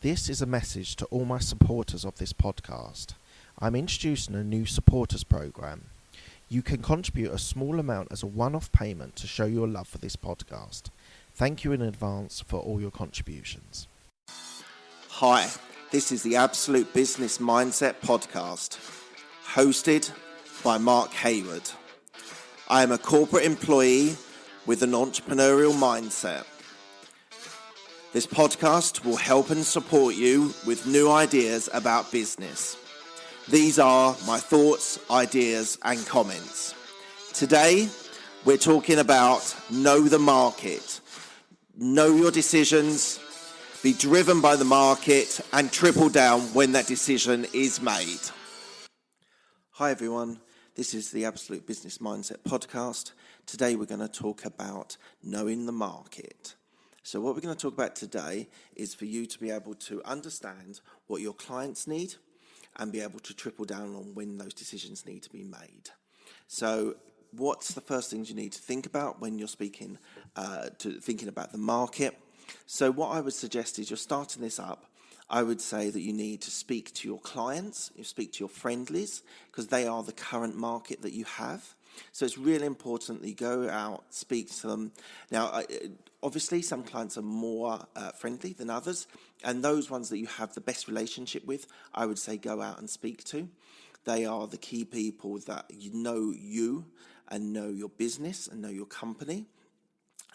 This is a message to all my supporters of this podcast. I'm introducing a new supporters program. You can contribute a small amount as a one-off payment to show your love for this podcast. Thank you in advance for all your contributions. Hi, this is the Absolute Business Mindset podcast, hosted by Mark Hayward. I am a corporate employee with an entrepreneurial mindset. This podcast will help and support you with new ideas about business. These are my thoughts, ideas, and comments. Today, we're talking about know the market, know your decisions, be driven by the market, and triple down when that decision is made. Hi everyone, this is the Absolute Business Mindset podcast. Today we're going to talk about knowing the market. So what we're going to talk about today is for you to be able to understand what your clients need and be able to triple down on when those decisions need to be made. So what's the first things you need to think about when you're thinking about the market? So what I would suggest is you're starting this up. I would say that you need to speak to your clients, you speak to your friendlies, because they are the current market that you have. So it's really important that you go out, speak to them. Now, obviously, some clients are more friendly than others, and those ones that you have the best relationship with, I would say go out and speak to. They are the key people that you and know your business and know your company.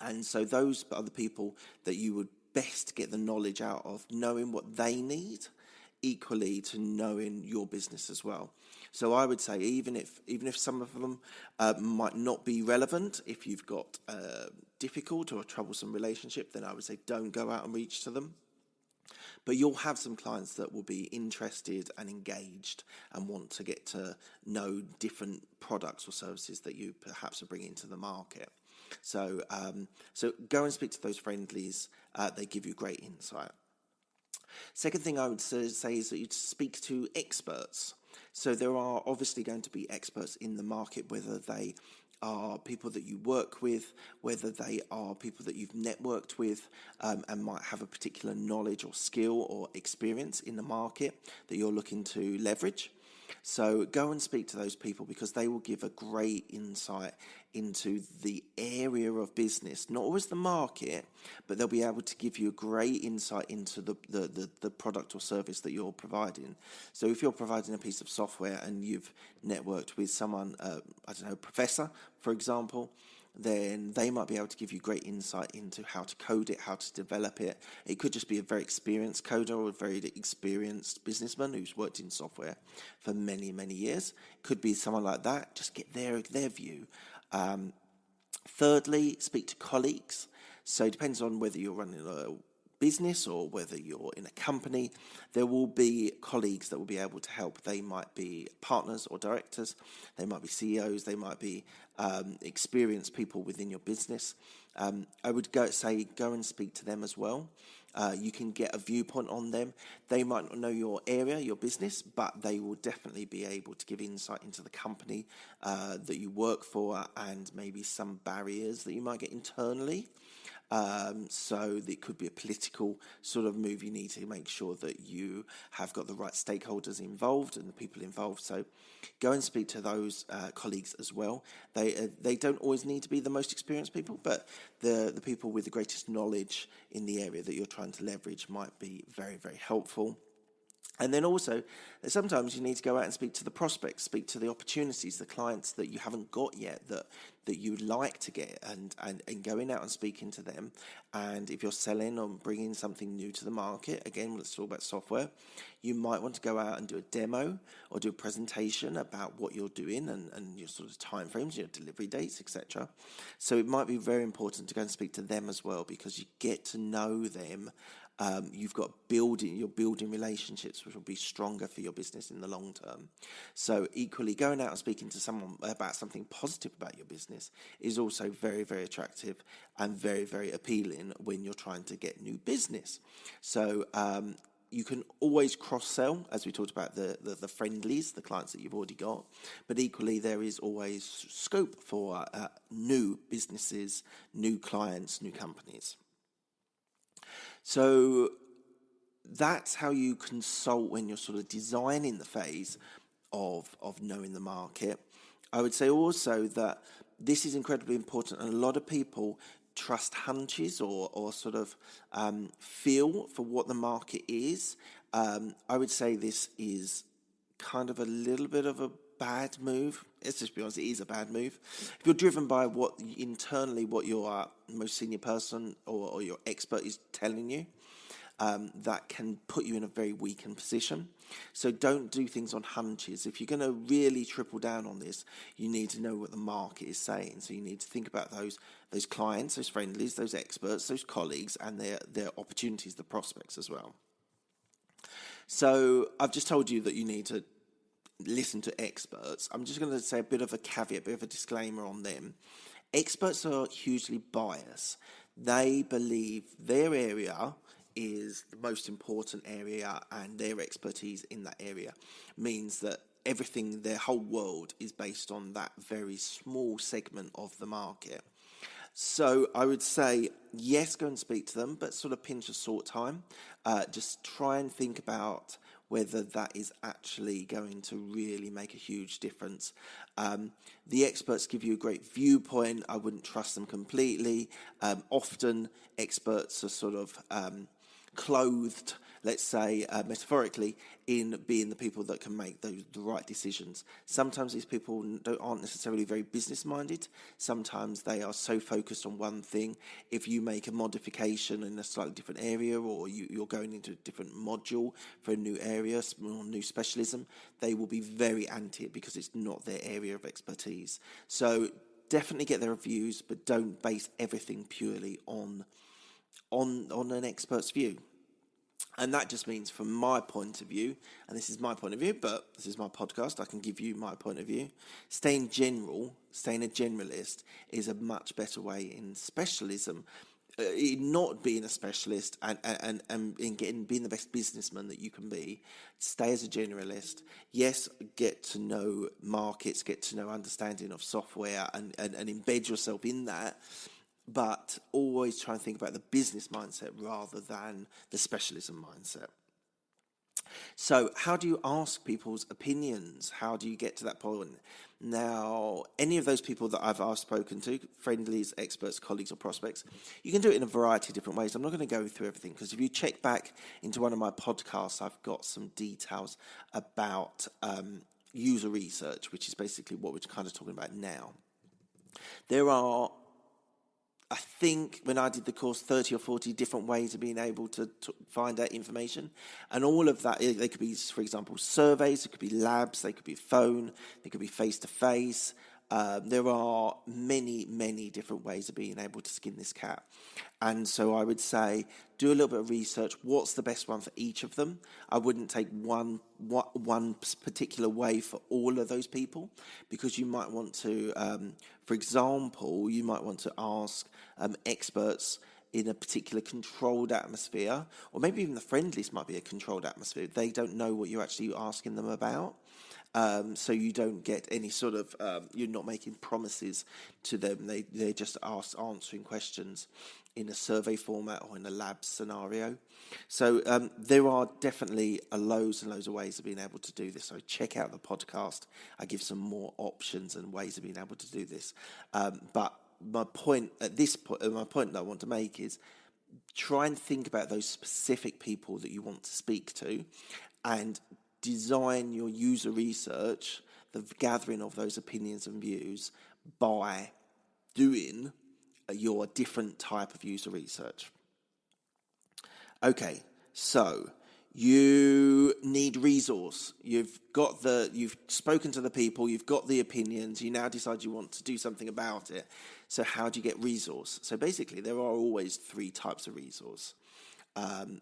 And so those are the people that you would best get the knowledge out of, knowing what they need, equally to knowing your business as well. So I would say even if some of them might not be relevant, if you've got a difficult or a troublesome relationship, then I would say don't go out and reach to them. But you'll have some clients that will be interested and engaged and want to get to know different products or services that you perhaps are bringing to the market. So go and speak to those friendlies. They give you great insight. Second thing I would say is that you speak to experts. So there are obviously going to be experts in the market, whether they are people that you work with, whether they are people that you've networked with and might have a particular knowledge or skill or experience in the market that you're looking to leverage. So go and speak to those people because they will give a great insight into the area of business, not always the market, but they'll be able to give you a great insight into the product or service that you're providing. So if you're providing a piece of software and you've networked with someone, professor, for example, then they might be able to give you great insight into how to code it, how to develop it. It could just be a very experienced coder or a very experienced businessman who's worked in software for many, many years. It could be someone like that. Just get their view. Thirdly, speak to colleagues. So it depends on whether you're running a business or whether you're in a company. There will be colleagues that will be able to help. They might be partners or directors, they might be CEOs, they might be experienced people within your business. I would go and speak to them as well. You can get a viewpoint on them. They might not know your area, your business, but they will definitely be able to give insight into the company that you work for and maybe some barriers that you might get internally. So it could be a political sort of move. You need to make sure that you have got the right stakeholders involved and the people involved. So go and speak to those colleagues as well. They don't always need to be the most experienced people, but the people with the greatest knowledge in the area that you're trying to leverage might be very, very helpful. And then also, sometimes you need to go out and speak to the prospects, speak to the opportunities, the clients that you haven't got yet that you would like to get, and going out and speaking to them. And if you're selling or bringing something new to the market, again, let's talk about software, you might want to go out and do a demo or do a presentation about what you're doing and your sort of timeframes, your delivery dates, etc. So it might be very important to go and speak to them as well because you get to know them. You're building relationships which will be stronger for your business in the long term. So equally, going out and speaking to someone about something positive about your business is also very, very attractive and very, very appealing when you're trying to get new business. So you can always cross-sell, as we talked about the friendlies, the clients that you've already got. But equally, there is always scope for new businesses, new clients, new companies. So that's how you consult when you're sort of designing the phase of knowing the market. I would say also that this is incredibly important, and a lot of people trust hunches or sort of feel for what the market is. I would say this is kind of a little bit of a bad move. Let's just be honest, it is a bad move. If you're driven by what your most senior person or your expert is telling you, that can put you in a very weakened position. So don't do things on hunches. If you're going to really triple down on this, you need to know what the market is saying. So you need to think about those clients, those friendlies, those experts, those colleagues, and their opportunities, the prospects as well. So I've just told you that you need to listen to experts. I'm just going to say a bit of a caveat, a bit of a disclaimer on them. Experts are hugely biased. They believe their area is the most important area, and their expertise in that area means that everything, their whole world, is based on that very small segment of the market. So I would say, yes, go and speak to them, but sort of pinch of salt time. Just try and think about whether that is actually going to really make a huge difference. The experts give you a great viewpoint. I wouldn't trust them completely. Often experts are sort of clothed, let's say, metaphorically, in being the people that can make the right decisions. Sometimes these people aren't necessarily very business-minded. Sometimes they are so focused on one thing. If you make a modification in a slightly different area, or you're going into a different module for a new area, or new specialism, they will be very anti it because it's not their area of expertise. So definitely get their reviews, but don't base everything purely on an expert's view. And that just means, from my point of view, and this is my point of view, but this is my podcast, I can give you my point of view, staying a generalist is a much better way in specialism, in not being a specialist and in being the best businessman that you can be. Stay as a generalist. Yes, get to know markets, get to know understanding of software, and embed yourself in that. But always try and think about the business mindset rather than the specialism mindset. So how do you ask people's opinions? How do you get to that point? Now, any of those people that I've spoken to, friendlies, experts, colleagues, or prospects, you can do it in a variety of different ways. I'm not going to go through everything, because if you check back into one of my podcasts, I've got some details about user research, which is basically what we're kind of talking about now. There are, I think, when I did the course, 30 or 40 different ways of being able to find out information. And all of that, they could be, for example, surveys, it could be labs, they could be phone, they could be face-to-face. There are many, many different ways of being able to skin this cat. And so I would say, do a little bit of research. What's the best one for each of them? I wouldn't take one particular way for all of those people, because you might want to, for example, you might want to ask experts in a particular controlled atmosphere, or maybe even the friendliest might be a controlled atmosphere. They don't know what you're actually asking them about. So you don't get any sort of, you're not making promises to them. They're just answering questions in a survey format or in a lab scenario. So there are definitely loads and loads of ways of being able to do this. So check out the podcast. I give some more options and ways of being able to do this. But my point that I want to make is, try and think about those specific people that you want to speak to, and design your user research, the gathering of those opinions and views, by doing your different type of user research. Okay, so you need resource. You've spoken to the people, you've got the opinions, you now decide you want to do something about it. So how do you get resource? So basically, there are always three types of resource.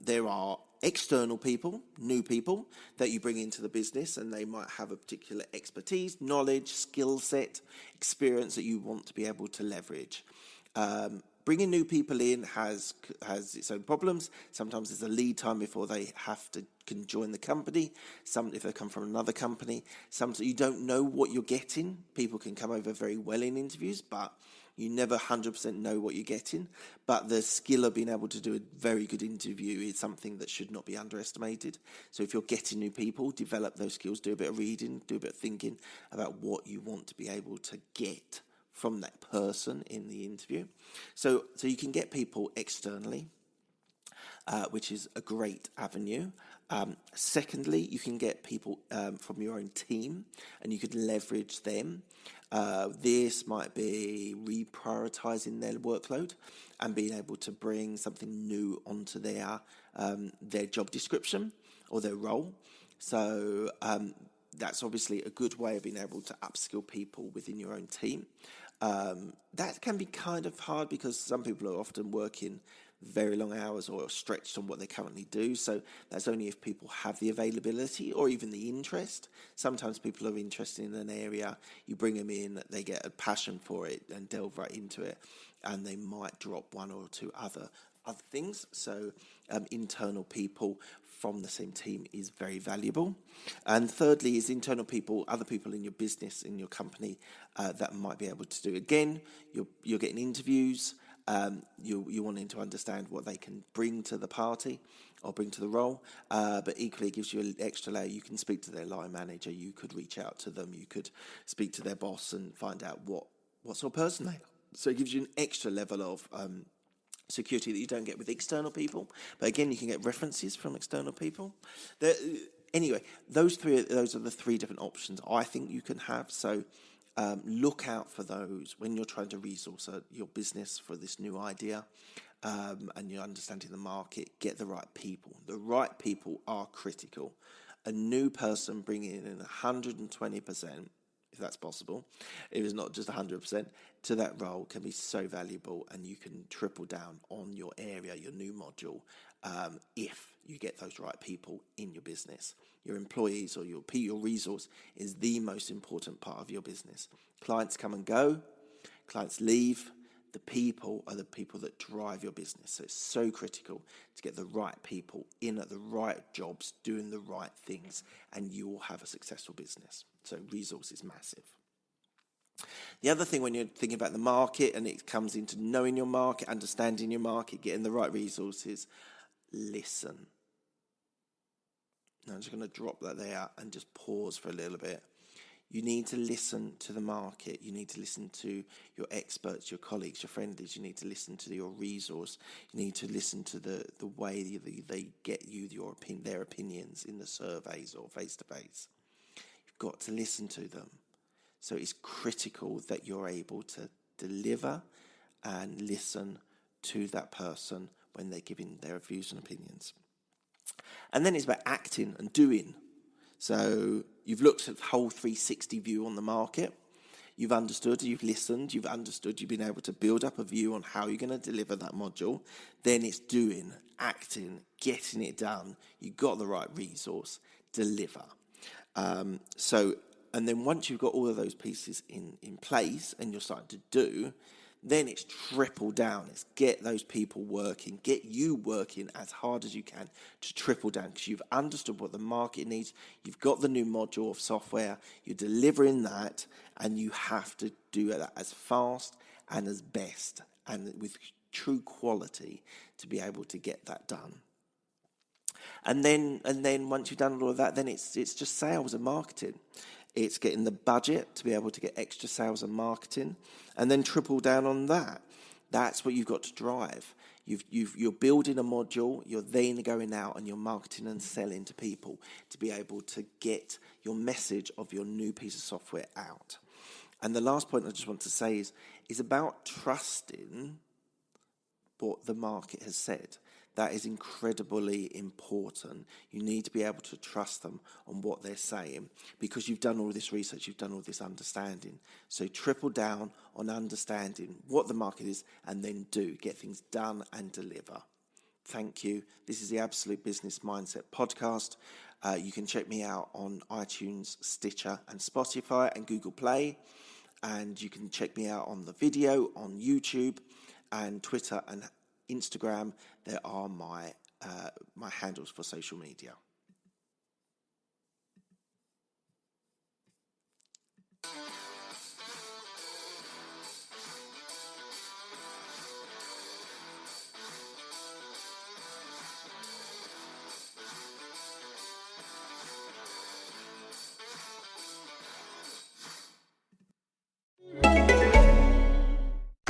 There are external people, new people that you bring into the business, and they might have a particular expertise, knowledge, skill set, experience that you want to be able to leverage. Bringing new people in has its own problems. Sometimes there's a lead time before they can join the company. Some, if they come from another company, sometimes you don't know what you're getting. People can come over very well in interviews, but You never 100% know what you're getting, but the skill of being able to do a very good interview is something that should not be underestimated. So if you're getting new people, develop those skills, do a bit of reading, do a bit of thinking about what you want to be able to get from that person in the interview. So you can get people externally, which is a great avenue. Secondly, you can get people from your own team, and you could leverage them. This might be reprioritizing their workload and being able to bring something new onto their job description or their role. So that's obviously a good way of being able to upskill people within your own team. That can be kind of hard because some people are often working very long hours or stretched on what they currently do. So that's only if people have the availability or even the interest. Sometimes people are interested in an area, you bring them in, they get a passion for it and delve right into it, and they might drop one or two other things. So internal people from the same team is very valuable. And thirdly is internal people, other people in your business, in your company that might be able to do. Again, you're getting interviews. You're wanting to understand what they can bring to the party or bring to the role, but equally it gives you an extra layer. You can speak to their line manager, you could reach out to them, you could speak to their boss and find out what sort of person they are. So it gives you an extra level of security that you don't get with external people. But again, you can get references from external people. Anyway, those are the three different options I think you can have. So look out for those when you're trying to resource your business for this new idea, and you're understanding the market. Get the right people. The right people are critical. A new person bringing in 120%, if that's possible, if it's not just 100%, to that role can be so valuable, and you can triple down on your area, your new module, if you get those right people in your business. Your employees or your resource is the most important part of your business. Clients come and go, clients leave. The people are the people that drive your business. So it's so critical to get the right people in at the right jobs, doing the right things, and you will have a successful business. So resource is massive. The other thing when you're thinking about the market, and it comes into knowing your market, understanding your market, getting the right resources, listen. Now I'm just going to drop that there and just pause for a little bit. You need to listen to the market. You need to listen to your experts, your colleagues, your friendlies. You need to listen to your resource. You need to listen to the way they get you their opinions in the surveys or face-to-face. You've got to listen to them. So it's critical that you're able to deliver and listen to that person when they're giving their views and opinions. And then it's about acting and doing. So you've looked at the whole 360 view on the market. You've understood, you've listened, you've understood, you've been able to build up a view on how you're going to deliver that module. Then it's doing, acting, getting it done. You've got the right resource, deliver. And then once you've got all of those pieces in place and you're starting to do, then it's triple down. It's get those people working, get you working as hard as you can to triple down, because you've understood what the market needs. You've got the new module of software. You're delivering that, and you have to do that as fast and as best and with true quality to be able to get that done. And then once you've done all of that, then it's just sales and marketing. It's getting the budget to be able to get extra sales and marketing, and then triple down on that. That's what you've got to drive. You're building a module. You're then going out and you're marketing and selling to people to be able to get your message of your new piece of software out. And the last point I just want to say is about trusting what the market has said. That is incredibly important. You need to be able to trust them on what they're saying, because you've done all this research, you've done all this understanding. So triple down on understanding what the market is, and then get things done and deliver. Thank you. This is the Absolute Business Mindset podcast. You can check me out on iTunes, Stitcher, and Spotify and Google Play. And you can check me out on the video on YouTube and Twitter and Instagram. There are my handles for social media.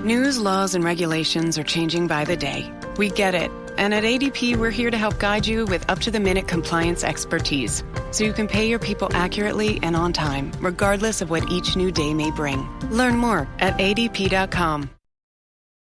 News, laws, and regulations are changing by the day. We get it. And at ADP, we're here to help guide you with up-to-the-minute compliance expertise, so you can pay your people accurately and on time, regardless of what each new day may bring. Learn more at adp.com.